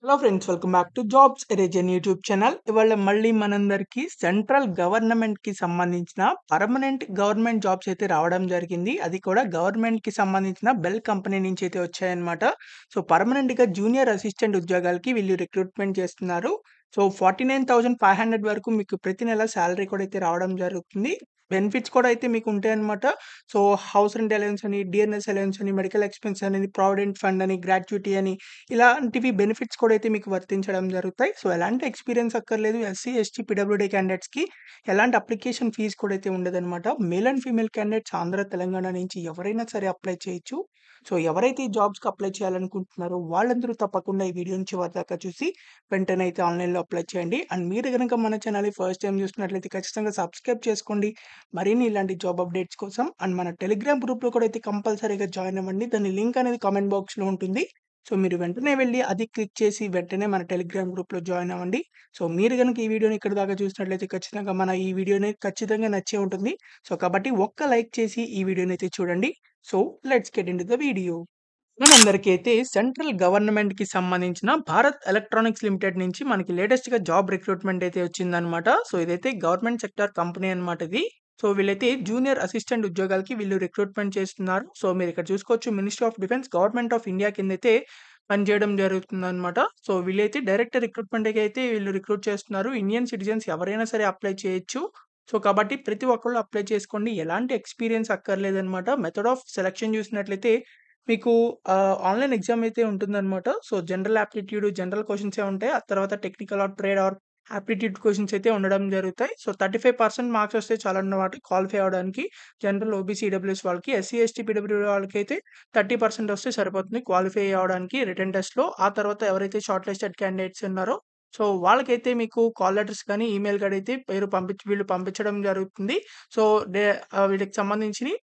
Hello friends, welcome back to jobs ఎరేజన్ YouTube channel. ఇవాళ మళ్ళీ మనందరికీ సెంట్రల్ గవర్నమెంట్‌కి సంబంధించిన పర్మనెంట్ గవర్నమెంట్ జాబ్స్ అయితే రావడం జరిగింది. అది కూడా గవర్నమెంట్‌కి సంబంధించిన బెల్ కంపెనీ నుంచి అయితే వచ్చాయన్నమాట. సో, పర్మనెంట్‌గా జూనియర్ అసిస్టెంట్ ఉద్యోగాలకి వీళ్ళు రిక్రూట్‌మెంట్ చేస్తున్నారు. సో, 49,500 వరకు మీకు ప్రతి నెల సాలరీ కూడా అయితే రావడం జరుగుతుంది. బెనిఫిట్స్ కూడా అయితే మీకు ఉంటాయన్నమాట. సో, హౌస్ రెంట్ అలవెన్స్ అని, డిఎన్ఎస్ అలవెన్స్ అని, మెడికల్ ఎక్స్‌పెన్స్ అని, ప్రావిడెంట్ ఫండ్ అని, గ్రాట్యుటీ అని ఇలాంటివి బెనిఫిట్స్ కూడా అయితే మీకు వర్తించడం జరుగుతాయి. సో, ఎలాంటి ఎక్స్‌పీరియన్స్ అక్కర్లేదు. ఎస్సీ, ఎస్టీ, పీడబ్ల్యూడీ క్యాండిడేట్స్‌కి ఎలాంటి అప్లికేషన్ ఫీస్ కూడా అయితే ఉండదనమాట. Male and female candidates Andhra, Telangana నుంచి ఎవరైనా సరే అప్లై చేయొచ్చు. సో, ఎవరైతే ఈ జాబ్స్‌కి అప్లై చేయాలనుకుంటున్నారో వాళ్ళందరూ తప్పకుండా ఈ వీడియోని చివరి దాకా చూసి వెంటనే అయితే ఆన్‌లైన్‌లో అప్లై చేయండి. అండ్ మీరు గనక మన ఛానల్‌ని ఫస్ట్ టైమ్ చూస్తున్నట్లయితే ఖచ్చితంగా సబ్స్క్రైబ్ చేసుకోండి. మరిన్ని ఇలాంటి జాబ్ అప్డేట్స్ కోసం. అండ్ మన టెలిగ్రామ్ గ్రూప్‌లో కూడా అయితే కంపల్సరీగా జాయిన్ అవ్వండి. దాని లింక్ అనేది కామెంట్ బాక్స్‌లో ఉంటుంది. సో, మీరు వెంటనే వెళ్లి అది క్లిక్ చేసి వెంటనే మన టెలిగ్రామ్ గ్రూప్‌లో జాయిన్ అవ్వండి. సో, మీరు గనుక ఈ వీడియోని ఇక్కడి దాకా చూసినట్లయితే ఖచ్చితంగా మన ఈ వీడియోని ఖచ్చితంగా నచ్చే ఉంటుంది. సో, కాబట్టి ఒక్క లైక్ చేసి ఈ వీడియోనైతే చూడండి. So, let's get into the video. మనందరికీ అయితే సెంట్రల్ గవర్నమెంట్‌కి సంబంధించిన భారత్ ఎలక్ట్రానిక్స్ లిమిటెడ్ నుంచి మనకి లేటెస్ట్‌గా జాబ్ రిక్రూట్‌మెంట్ అయితే వచ్చిందనమాట. సో, ఇదైతే గవర్నమెంట్ సెక్టార్ కంపెనీ అనమాట ఇది. సో, వీళ్ళైతే జూనియర్ అసిస్టెంట్ ఉద్యోగాలకి వీళ్ళు రిక్రూట్‌మెంట్ చేస్తున్నారు. సో, మీరిక్కడ చూసుకోవచ్చు ministry of defence government of India కిందైతే పనిచేయడం జరుగుతుందనమాట. సో, వీళ్ళైతే డైరెక్ట్ రిక్రూట్‌మెంట్‌కి అయితే వీళ్ళు రిక్రూట్ చేస్తున్నారు. ఇండియన్ సిటిజన్స్ ఎవరైనా సరే అప్లై చేయొచ్చు. సో, కాబట్టి ప్రతి ఒక్కళ్ళు అప్లై చేసుకోండి. ఎలాంటి ఎక్స్‌పీరియన్స్ అక్కర్లేదనమాట. మెథడ్ ఆఫ్ సెలక్షన్ చూసినట్లయితే మీకు ఆన్‌లైన్ ఎగ్జామ్ అయితే ఉంటుందనమాట. సో, జనరల్ యాప్టిట్యూడ్, జనరల్ క్వెషన్సే ఉంటాయి. ఆ తర్వాత technical are trade are aptitude questions అయితే ఉండడం జరుగుతాయి. సో, 35% మార్క్స్ వస్తే చాలన్నమాట క్వాలిఫై అవ్వడానికి. జనరల్, ఓబీసీ, ఈడబ్ల్యూఎస్ వాళ్ళకి. ఎస్సీ, ఎస్టీ, పీడబ్ల్యూడీ వాళ్ళకైతే 30% వస్తే సరిపోతుంది క్వాలిఫై అవ్వడానికి రిటన్ టెస్ట్‌లో. ఆ తర్వాత ఎవరైతే షార్ట్ లిస్టెడ్ క్యాండిడేట్స్ ఉన్నారో సో, వాళ్ళకైతే మీకు కాల్ లెటర్స్ కానీ, ఈమెయిల్ గాని అయితే వీళ్ళు పంపించడం జరుగుతుంది. సో, వీటికి సంబంధించినయి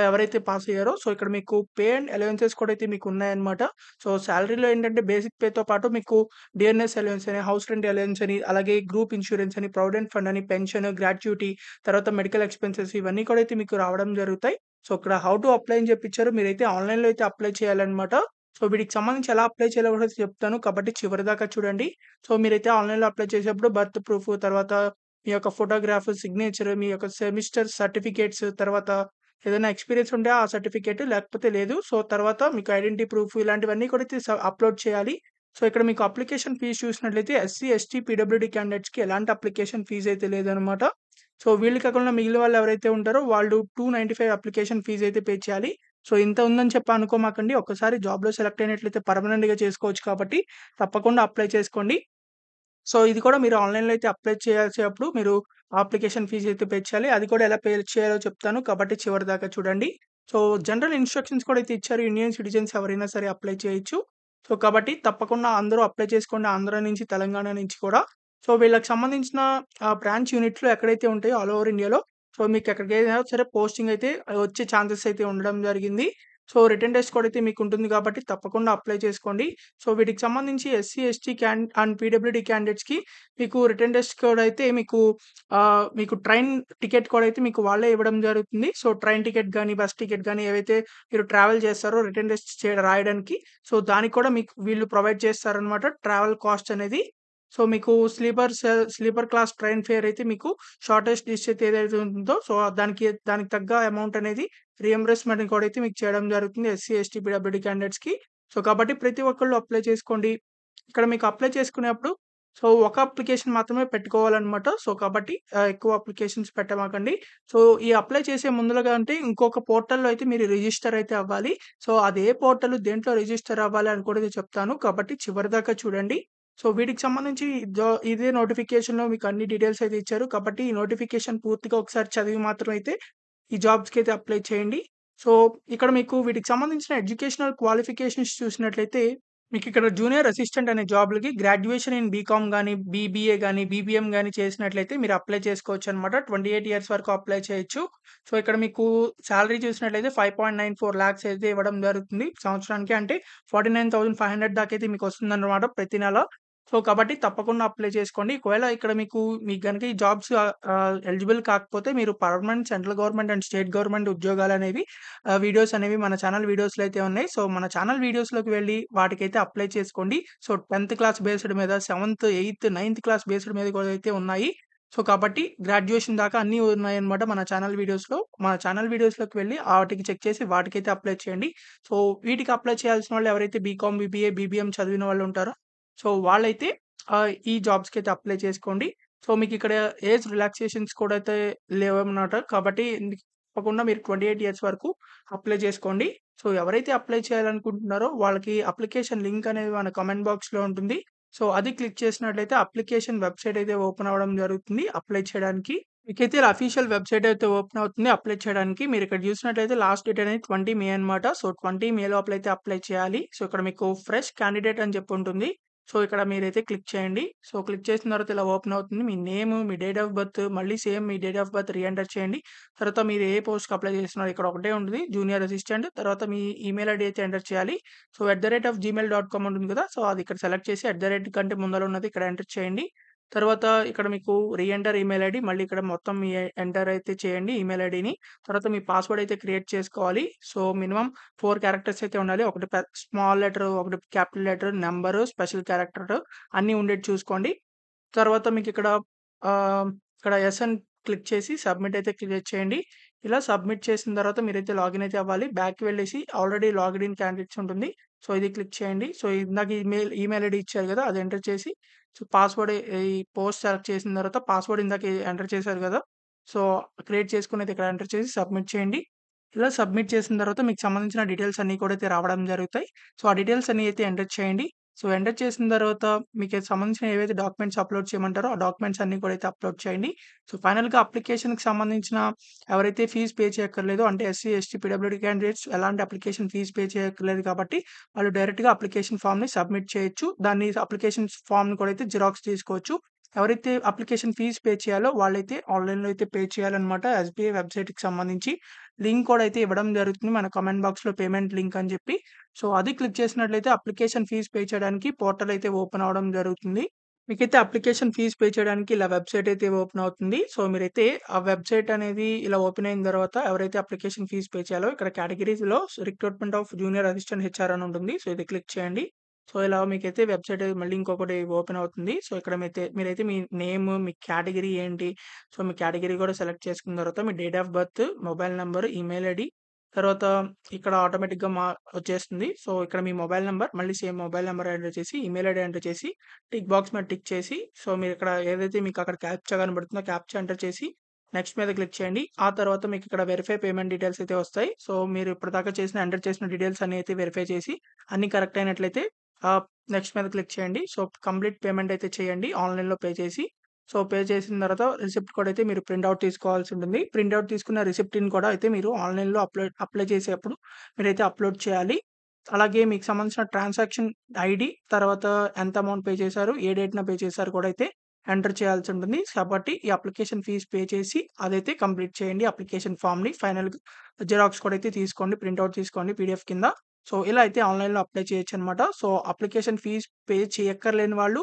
ఎవరైతే పాస్ అయ్యారో సో, ఇక్కడ మీకు పే అండ్ అలవెన్సెస్ కూడా అయితే మీకున్నాయన్నమాట. సో, సాలరీలో ఏంటంటే బేసిక్ పేతో పాటు మీకు డిఎన్ఎస్ అలవెన్స్ అని, హౌస్ రెంట్ అలవెన్స్ అని, అలాగే గ్రూప్ ఇన్స్యూరెన్స్ అని, ప్రావిడెంట్ ఫండ్ అని, పెన్షన్, గ్రాట్యుటీ, తర్వాత మెడికల్ ఎక్స్‌పెన్సెస్ ఇవన్నీ కూడా అయితే మీకు రావడం జరుగుతాయి. సో, ఇక్కడ హౌ టు అప్లై అని చెప్పిచ్చారు. మీరైతే ఆన్‌లైన్‌లో అయితే అప్లై చేయాలన్నమాట. సో, వీటికి సంబంధించి ఎలా అప్లై చేయాలో కూడా చెప్తాను. కాబట్టి చివరిదాకా చూడండి. సో, మీరైతే ఆన్‌లైన్‌లో అప్లై చేసేటప్పుడు బర్త్ ప్రూఫ్, తర్వాత మీ యొక్క ఫోటోగ్రాఫ్, సిగ్నేచర్, మీ యొక్క సెమిస్టర్ సర్టిఫికేట్స్, తర్వాత ఏదైనా ఎక్స్‌పీరియన్స్ ఉంటే ఆ సర్టిఫికేట్ లేకపోతే లేదు. సో, తర్వాత మీకు ఐడెంటిటీ ప్రూఫ్ ఇలాంటివన్నీ కూడా అయితే అప్‌లోడ్ చేయాలి. సో, ఇక్కడ మీకు అప్లికేషన్ ఫీస్ చూసినట్లయితే ఎస్సీ, ఎస్టీ, పీడబ్ల్యూడీ క్యాండిడేట్స్‌కి ఎలాంటి అప్లికేషన్ ఫీస్ అయితే లేదనమాట. సో, వీళ్ళు కాకుండా మిగిలిన వాళ్ళు ఎవరైతే ఉంటారో వాళ్ళు 295 అప్లికేషన్ ఫీస్ అయితే పే చేయాలి. సో, ఇంత ఉందని చెప్పి అనుకోమాకండి. ఒక్కసారి జాబ్‌లో సెలెక్ట్ అయినట్లయితే పర్మనెంట్‌గా చేసుకోవచ్చు కాబట్టి తప్పకుండా అప్లై చేసుకోండి. సో, ఇది కూడా మీరు ఆన్‌లైన్‌లో అయితే అప్లై చేయాల్సేటప్పుడు మీరు అప్లికేషన్ ఫీజ్ అయితే పే చేయాలి. అది కూడా ఎలా పే చేయాలో చెప్తాను. కాబట్టి చివరిదాకా చూడండి. సో, జనరల్ ఇన్‌స్ట్రక్షన్స్ కూడా అయితే ఇచ్చారు. ఇండియన్ సిటిజన్స్ ఎవరైనా సరే అప్లై చేయొచ్చు. సో, కాబట్టి తప్పకుండా అందరూ అప్లై చేసుకోండి. ఆంధ్ర నుంచి, తెలంగాణ నుంచి కూడా. సో, వీళ్ళకి సంబంధించిన బ్రాంచ్ యూనిట్‌లు ఎక్కడైతే ఉంటాయో ఆల్ ఓవర్ ఇండియాలో సో, మీకు ఎక్కడికైనా సరే పోస్టింగ్ అయితే వచ్చే ఛాన్సెస్ అయితే ఉండడం జరిగింది. సో, రిటన్ టెస్ట్ కూడా అయితే మీకుంటుంది కాబట్టి తప్పకుండా అప్లై చేసుకోండి. సో, వీటికి సంబంధించి ఎస్సీ, ఎస్టీ అండ్ పీడబ్ల్యూడీ క్యాండిడేట్స్‌కి మీకు రిటన్ టెస్ట్ కూడా అయితే మీకు ట్రైన్ టికెట్ కూడా అయితే మీకు వాళ్ళే ఇవ్వడం జరుగుతుంది. సో, ట్రైన్ టికెట్ గాని, బస్ టికెట్ గాని ఏవైతే మీరు ట్రావెల్ చేస్తారో రిటన్ టెస్ట్ రాయడానికి సో, దానికి కూడా మీకు వీళ్ళు ప్రొవైడ్ చేస్తారనమాట ట్రావెల్ కాస్ట్ అనేది. సో, మీకు స్లీపర్ క్లాస్ ట్రైన్ ఫేర్ అయితే మీకు షార్టెస్ట్ డిస్టెన్స్ ఏదైతే ఉంటుందో సో, దానికి తగ్గ అమౌంట్ అనేది రీయింబర్స్‌మెంట్ కూడా అయితే మీకు చేయడం జరుగుతుంది ఎస్సీ, ఎస్టీ, పీడబ్ల్యూడీ క్యాండిడేట్స్‌కి. సో, కాబట్టి ప్రతి ఒక్కళ్ళు అప్లై చేసుకోండి. ఇక్కడ మీకు అప్లై చేసుకునేప్పుడు సో, ఒక అప్లికేషన్ మాత్రమే పెట్టుకోవాలనమాట. సో, కాబట్టి ఎక్కువ అప్లికేషన్స్ పెట్టమాకండి. సో, ఈ అప్లై చేసే ముందులగా అంటే ఇంకొక పోర్టల్‌లో అయితే మీరు రిజిస్టర్ అయితే అవ్వాలి. సో, అది ఏ పోర్టల్, దేంట్లో రిజిస్టర్ అవ్వాలి అని కూడా చెప్తాను. కాబట్టి చివరిదాకా చూడండి. సో, వీటికి సంబంధించి ఇదే నోటిఫికేషన్‌లో మీకు అన్ని డీటెయిల్స్ అయితే ఇచ్చారు. కాబట్టి ఈ నోటిఫికేషన్ పూర్తిగా ఒకసారి చదివి మాత్రం అయితే ఈ జాబ్స్‌కైతే అప్లై చేయండి. సో, ఇక్కడ మీకు వీటికి సంబంధించిన ఎడ్యుకేషనల్ క్వాలిఫికేషన్స్ చూసినట్లయితే, మీకిక్కడ జూనియర్ అసిస్టెంట్ అనే జాబ్‌లకి గ్రాడ్యుయేషన్ ఇన్ బీకామ్ గాని, బీబీఏ గాని, బీబీఎం గాని చేసినట్లయితే మీరు అప్లై చేసుకోవచ్చనమాట. 28 ఇయర్స్ వరకు అప్లై చేయొచ్చు. సో, ఇక్కడ మీకు సాలరీ చూసినట్లయితే 5.94 లాక్స్ అయితే ఇవ్వడం జరుగుతుంది సంవత్సరానికి. అంటే 49,500 దాకైతే మీకొస్తుందన్నమాట ప్రతి నెల. సో, కాబట్టి తప్పకుండా అప్లై చేసుకోండి. ఒకవేళ ఇక్కడ మీకు గనుక ఈ జాబ్స్ ఎలిజిబుల్ కాకపోతే మీరు permanent central government and state government ఉద్యోగాలనేవి వీడియోస్ అనేవి మన ఛానల్ వీడియోస్‌లో అయితే ఉన్నాయి. సో, మన ఛానల్ వీడియోస్‌లోకి వెళ్లి వాటికైతే అప్లై చేసుకోండి. సో, 10థ్ క్లాస్ బేస్డ్ మీద, 7థ్, 8థ్, 9థ్ క్లాస్ బేస్డ్ మీద కూడా అయితే ఉన్నాయి. సో, కాబట్టి గ్రాడ్యుయేషన్ దాకా అన్నీ ఉన్నాయన్నమాట మన ఛానల్ వీడియోస్‌లో. మన ఛానల్ వీడియోస్‌లోకి వెళ్లి ఆటికి చెక్ చేసి వాటికైతే అప్లై చేయండి. సో, వీటికి అప్లై చేయాల్సిన వాళ్ళు ఎవరైతే బీకామ్, బీబీఏ, బీబీఎం చదివిన వాళ్ళు ఉంటారో సో, వాళ్ళైతే ఈ జాబ్స్‌కైతే అప్లై చేసుకోండి. సో, మీకిక్కడ ఏజ్ రిలాక్సేషన్స్ కూడా అయితే లేవన్నమాట. కాబట్టి తప్పకుండా మీరు 28 ఇయర్స్ వరకు అప్లై చేసుకోండి. సో, ఎవరైతే అప్లై చేయాలనుకుంటున్నారో వాళ్ళకి అప్లికేషన్ లింక్ అనేది మన కామెంట్ బాక్స్‌లో ఉంటుంది. సో, అది క్లిక్ చేసినట్లయితే అప్లికేషన్ వెబ్‌సైట్ అయితే ఓపెన్ అవ్వడం జరుగుతుంది అప్లై చేయడానికి. మీకైతే ఇలా అఫీషియల్ వెబ్‌సైట్ అయితే ఓపెన్ అవుతుంది అప్లై చేయడానికి. మీరిక్కడ చూసినట్లయితే లాస్ట్ డేట్ అనేది 20 మే అనమాట. సో, 20 మే లోపల అయితే అప్లై చేయాలి. సో, ఇక్కడ మీకు ఫ్రెష్ క్యాండిడేట్ అని చెప్పి ఉంటుంది. సో, ఇక్కడ మీరైతే క్లిక్ చేయండి. సో, క్లిక్ చేసిన తర్వాత ఇలా ఓపెన్ అవుతుంది. మీ నేమ్, మీ డేట్ ఆఫ్ బర్త్ మళ్ళీ సేమ్ మీ డేట్ ఆఫ్ బర్త్ ఎంటర్ చేయండి. తర్వాత మీరు ఏ పోస్ట్‌కి అప్లై చేస్తున్నారో ఇక్కడ ఒకటే ఉంటుంది. Junior assistant. తర్వాత మీ ఈమెయిల్ ఐడీ అయితే ఎంటర్ చేయాలి. సో, @gmail.com ఉంటుంది కదా! సో, అది ఇక్కడ సెలెక్ట్ చేసి కంటే ముందర ఉన్నది ఇక్కడ ఎంటర్ చేయండి. తర్వాత ఇక్కడ మీకు ఎంటర్ ఈమెయిల్ ఐడీ మళ్ళీ ఇక్కడ మొత్తం మీ ఎంటర్ అయితే చేయండి ఈమెయిల్ ఐడీని. తర్వాత మీ పాస్వర్డ్ అయితే క్రియేట్ చేసుకోవాలి. సో, మినిమమ్ 4 క్యారెక్టర్స్ అయితే ఉండాలి. ఒకటి స్మాల్ లెటర్, ఒకటి capital letter, number, special character అన్నీ ఉండేటి చూసుకోండి. తర్వాత మీకిక్కడ ఇక్కడ యెస్ అని క్లిక్ చేసి సబ్మిట్ అయితే క్లిక్ చేయండి. ఇలా సబ్మిట్ చేసిన తర్వాత మీరైతే లాగిన్ అయితే అవ్వాలి. బ్యాక్‌కి వెళ్ళేసి ఆల్రెడీ లాగ్డ్ ఇన్ క్యాండిడేట్స్ ఉంటుంది. సో, ఇది క్లిక్ చేయండి. సో, ఇందాక ఈమెయిల్ ఐడీ ఇచ్చారు కదా! అది ఎంటర్ చేసి సో, పాస్వర్డ్ ఈ పోస్ట్ సెలెక్ట్ చేసిన తర్వాత పాస్వర్డ్ ఇందాక ఎంటర్ చేశారు కదా! సో, క్రియేట్ చేసుకున్నది ఇక్కడ ఎంటర్ చేసి సబ్మిట్ చేయండి. ఇలా సబ్మిట్ చేసిన తర్వాత మీకు సంబంధించిన డీటెయిల్స్ అన్నీ కూడా అయితే రావడం జరుగుతాయి. సో, ఆ డీటెయిల్స్ అన్నీ అయితే ఎంటర్ చేయండి. సో, ఎంటర్ చేసిన తర్వాత మీకు సంబంధించిన ఏవైతే డాక్యుమెంట్స్ అప్‌లోడ్ చేయమంటారో, ఆ డాక్యుమెంట్స్ అన్నీ కూడా అయితే అప్‌లోడ్ చేయండి. సో, ఫైనల్‌గా అప్లికేషన్‌కి సంబంధించిన ఎవరైతే ఫీజ్ పే చేయక్కర్లేదో అంటే ఎస్సీ, ఎస్టీ, పీడబ్ల్యూడీ క్యాండిడేట్స్ ఎలాంటి అప్లికేషన్ ఫీజ్ పే చేయక్కర్లేదు కాబట్టి, వాళ్ళు డైరెక్ట్‌గా అప్లికేషన్ ఫార్మ్‌ని సబ్మిట్ చేయొచ్చు. దాన్ని అప్లికేషన్ ఫార్మ్‌ని కూడా అయితే జిరాక్స్ తీసుకోవచ్చు. ఎవరైతే అప్లికేషన్ ఫీజ్ పే చేయాలో వాళ్ళైతే ఆన్‌లైన్‌లో అయితే పే చేయాలన్నమాట. ఎస్‌బీఐ వెబ్‌సైట్‌కి సంబంధించి లింక్ కూడా అయితే ఇవ్వడం జరుగుతుంది. మన కామెంట్ బాక్స్‌లో పేమెంట్ లింక్ అని చెప్పి. సో, అది క్లిక్ చేసినట్లయితే అప్లికేషన్ ఫీజ్ పే చేయడానికి పోర్టల్ అయితే ఓపెన్ అవ్వడం జరుగుతుంది. మీకైతే అప్లికేషన్ ఫీజ్ పే చేయడానికి ఇలా వెబ్‌సైట్ అయితే ఓపెన్ అవుతుంది. సో, మీరైతే ఆ వెబ్‌సైట్ అనేది ఇలా ఓపెన్ అయిన తర్వాత ఎవరైతే అప్లికేషన్ ఫీజ్ పే చేయాలో ఇక్కడ కేటగరీస్‌లో recruitment of junior assistant HR అని ఉంటుంది. సో, ఇది క్లిక్ చేయండి. సో, ఇలా మీకైతే వెబ్‌సైట్ మళ్ళీ ఇంకొకటి ఓపెన్ అవుతుంది. సో, ఇక్కడ మీరైతే మీ నేమ్, మీ కేటగరీ ఏంటి, సో, మీ కేటగరీ కూడా సెలెక్ట్ చేసుకున్న తర్వాత మీ date of birth, mobile number, email ID తర్వాత ఇక్కడ ఆటోమేటిక్‌గా వచ్చేస్తుంది. సో, ఇక్కడ మీ మొబైల్ నంబర్ మళ్ళీ సేమ్ మొబైల్ నంబర్ ఎంటర్ చేసి, ఈమెయిల్ ఐడీ ఎంటర్ చేసి, టిక్ బాక్స్ మీద టిక్ చేసి, సో, మీరిక్కడ ఏదైతే మీకు అక్కడ క్యాప్చా కనబడుతుందో క్యాప్చా ఎంటర్ చేసి, నెక్స్ట్ మీద క్లిక్ చేయండి. ఆ తర్వాత మీకు ఇక్కడ వెరిఫై పేమెంట్ డీటెయిల్స్ అయితే వస్తాయి. సో, మీరు ఇప్పటిదాకా ఎంటర్ చేసిన డీటెయిల్స్ అన్నీ అయితే వెరిఫై చేసి, అన్నీ కరెక్ట్ అయినట్లయితే ఆహ్, నెక్స్ట్ మీద క్లిక్ చేయండి. సో, కంప్లీట్ పేమెంట్ అయితే చేయండి ఆన్‌లైన్‌లో పే చేసి. సో, పే చేసిన తర్వాత రిసిప్ట్ కూడా అయితే మీరు ప్రింట్ ఔట్ తీసుకోవాల్సి ఉంటుంది. ప్రింట్ ఔట్ తీసుకున్న రిసిప్ట్‌ని కూడా అయితే మీరు ఆన్‌లైన్‌లో అప్లై చేసేప్పుడు మీరైతే అప్‌లోడ్ చేయాలి. అలాగే మీకు సంబంధించిన ట్రాన్సాక్షన్ ఐడీ, తర్వాత ఎంత అమౌంట్ పే చేశారు, ఏ డేట్‌న పే చేశారు కూడా అయితే ఎంటర్ చేయాల్సి ఉంటుంది. కాబట్టి ఈ అప్లికేషన్ ఫీజ్ పే చేసి అదైతే కంప్లీట్ చేయండి అప్లికేషన్ ఫార్మ్‌ని. ఫైనల్‌గా జిరాక్స్ కూడా అయితే తీసుకోండి. ప్రింట్ ఔట్ తీసుకోండి పీడీఎఫ్ కింద. సో, ఇలా అయితే ఆన్‌లైన్‌లో అప్లై చేయొచ్చనమాట. సో, అప్లికేషన్ ఫీజ్ పే చేయక్కర్లేని వాళ్ళు,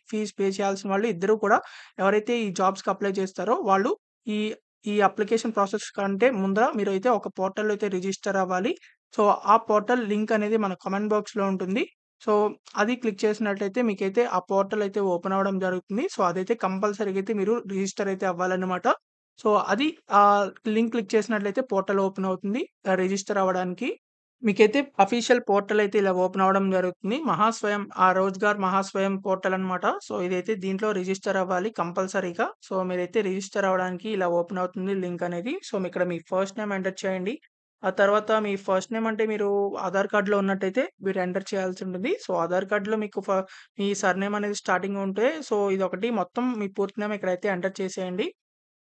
ఫీజ్ పే చేయాల్సిన వాళ్ళు ఇద్దరూ కూడా ఎవరైతే ఈ జాబ్స్‌కి అప్లై చేస్తారో వాళ్ళు ఈ ఈ అప్లికేషన్ ప్రాసెస్ కంటే ముందర మీరైతే ఒక పోర్టల్‌లో అయితే రిజిస్టర్ అవ్వాలి. సో, ఆ పోర్టల్ లింక్ అనేది మన కామెంట్ బాక్స్‌లో ఉంటుంది. సో, అది క్లిక్ చేసినట్లయితే మీకైతే ఆ పోర్టల్ అయితే ఓపెన్ అవ్వడం జరుగుతుంది. సో, అదైతే కంపల్సరీగా అయితే మీరు రిజిస్టర్ అయితే అవ్వాలన్నమాట. సో, అది లింక్ క్లిక్ చేసినట్లయితే పోర్టల్ ఓపెన్ అవుతుంది. రిజిస్టర్ అవ్వడానికి. మీకైతే అఫీషియల్ పోర్టల్ అయితే ఇలా ఓపెన్ అవ్వడం జరుగుతుంది. రోజ్‌గార్ మహాస్వయం పోర్టల్ అన్నమాట. సో, ఇదైతే దీంట్లో రిజిస్టర్ అవ్వాలి కంపల్సరీగా. సో, మీరైతే రిజిస్టర్ అవ్వడానికి ఇలా ఓపెన్ అవుతుంది లింక్ అనేది. సో, ఇక్కడ మీ ఫస్ట్ నేమ్ ఎంటర్ చేయండి. ఆ తర్వాత మీ ఫస్ట్ నేమ్ అంటే మీరు ఆధార్ కార్డ్‌లో ఉన్నట్టయితే మీరు ఎంటర్ చేయాల్సి ఉంటుంది. సో, ఆధార్ కార్డ్‌లో మీకు మీ సర్‌నేమ్ అనేది స్టార్టింగ్ ఉంటే సో, ఇదొకటి మొత్తం మీ పూర్తి నేమ్ ఇక్కడైతే ఎంటర్ చేసేయండి.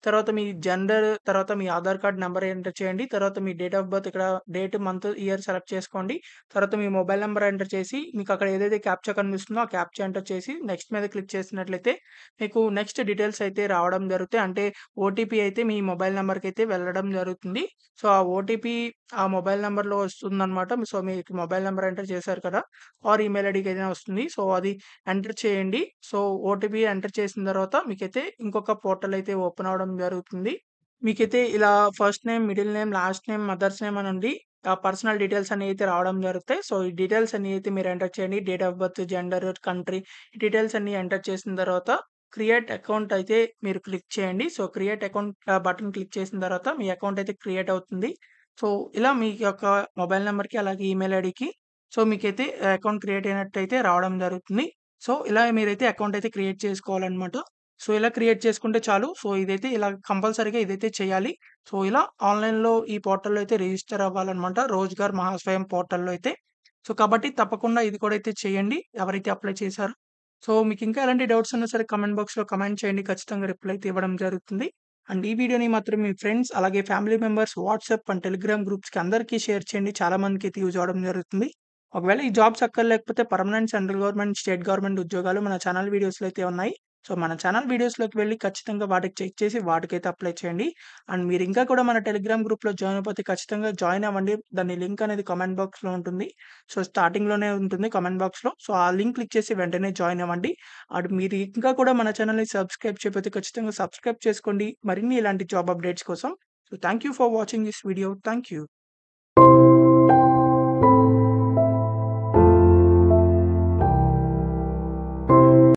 తర్వాత మీ జెండర్, తర్వాత మీ ఆధార్ కార్డ్ నంబర్ ఎంటర్ చేయండి. తర్వాత మీ డేట్ ఆఫ్ బర్త్ ఇక్కడ డేట్, మంత్, ఇయర్ సెలెక్ట్ చేసుకోండి. తర్వాత మీ మొబైల్ నంబర్ ఎంటర్ చేసి మీకు అక్కడ ఏదైతే క్యాప్చా కనిపిస్తుందో ఆ క్యాప్చా ఎంటర్ చేసి నెక్స్ట్ మీద క్లిక్ చేసినట్లయితే మీకు నెక్స్ట్ డీటెయిల్స్ అయితే రావడం జరుగుతాయి. అంటే ఓటీపీ అయితే మీ మొబైల్ నంబర్‌కైతే వెళ్ళడం జరుగుతుంది. సో, ఆ ఓటీపీ ఆ మొబైల్ నంబర్‌లో వస్తుందనమాట. సో, మీకు మొబైల్ నంబర్ ఎంటర్ చేశారు కదా! ఆర్ ఈమెయిల్ ఐడీకి ఏదైనా వస్తుంది. సో, అది ఎంటర్ చేయండి. సో, ఓటీపీ ఎంటర్ చేసిన తర్వాత మీకైతే ఇంకొక పోర్టల్ అయితే ఓపెన్ అవ్వడం జరుగుతుంది. మీకైతే ఇలా first name, middle name, last name, mother's name అని ఉండి పర్సనల్ డీటెయిల్స్ అన్నీ అయితే రావడం జరుగుతాయి. సో, ఈ డీటెయిల్స్ అన్నీ అయితే మీరు ఎంటర్ చేయండి. Date of birth, gender, country ఈ డీటెయిల్స్ అన్నీ ఎంటర్ చేసిన తర్వాత క్రియేట్ అకౌంట్ అయితే మీరు క్లిక్ చేయండి. So, create account button click చేసిన తర్వాత మీ అకౌంట్ అయితే క్రియేట్ అవుతుంది. సో, ఇలా మీ యొక్క మొబైల్ నంబర్‌కి అలాగే ఈమెయిల్ ఐడీకి సో, మీకైతే అకౌంట్ క్రియేట్ అయినట్టయితే రావడం జరుగుతుంది. సో, ఇలా మీరైతే అకౌంట్ అయితే క్రియేట్ చేసుకోవాలనమాట. సో, ఇలా క్రియేట్ చేసుకుంటే చాలు. సో, ఇదైతే ఇలా కంపల్సరీగా ఇదైతే చేయాలి. సో, ఇలా ఆన్‌లైన్‌లో ఈ పోర్టల్‌లో అయితే రిజిస్టర్ అవ్వాలనమాట. రోజ్‌గార్ మహాస్వయం పోర్టల్‌లో అయితే. సో, కాబట్టి తప్పకుండా ఇది కూడా అయితే చేయండి. ఎవరైతే అప్లై చేశారో. సో, మీకింకా ఎలాంటి డౌట్స్ ఉన్నా సరే కామెంట్ బాక్స్‌లో కామెంట్ చేయండి. ఖచ్చితంగా రిప్లై అయితే ఇవ్వడం జరుగుతుంది. అండ్ ఈ వీడియోని మాత్రం మీ ఫ్రెండ్స్, అలాగే family members, WhatsApp and Telegram గ్రూప్స్‌కి అందరికీ షేర్ చేయండి. చాలా మందికైతే యూజ్ అవ్వడం జరుగుతుంది. ఒకవేళ ఈ జాబ్స్ అక్కర్లేకపోతే permanent central government, state government ఉద్యోగాలు మన ఛానల్ వీడియోస్‌లో అయితే ఉన్నాయి. సో, మన ఛానల్ వీడియోస్‌లోకి వెళ్లి ఖచ్చితంగా వాటికి చెక్ చేసి వాటికైతే అప్లై చేయండి. అండ్ మీరు ఇంకా కూడా మన టెలిగ్రామ్ గ్రూప్‌లో జాయిన్ అయిపోతే ఖచ్చితంగా జాయిన్ అవ్వండి. దాని లింక్ అనేది కామెంట్ బాక్స్‌లో ఉంటుంది. సో, స్టార్టింగ్‌లోనే ఉంటుంది కామెంట్ బాక్స్‌లో. సో, ఆ లింక్ క్లిక్ చేసి వెంటనే జాయిన్ అవ్వండి. అండ్ మీరు ఇంకా కూడా మన ఛానల్‌ని సబ్స్క్రైబ్ చేయకపోతే ఖచ్చితంగా సబ్స్క్రైబ్ చేసుకోండి. మరిన్ని ఇలాంటి జాబ్ అప్డేట్స్ కోసం. So, thank you for watching this video. Thank you.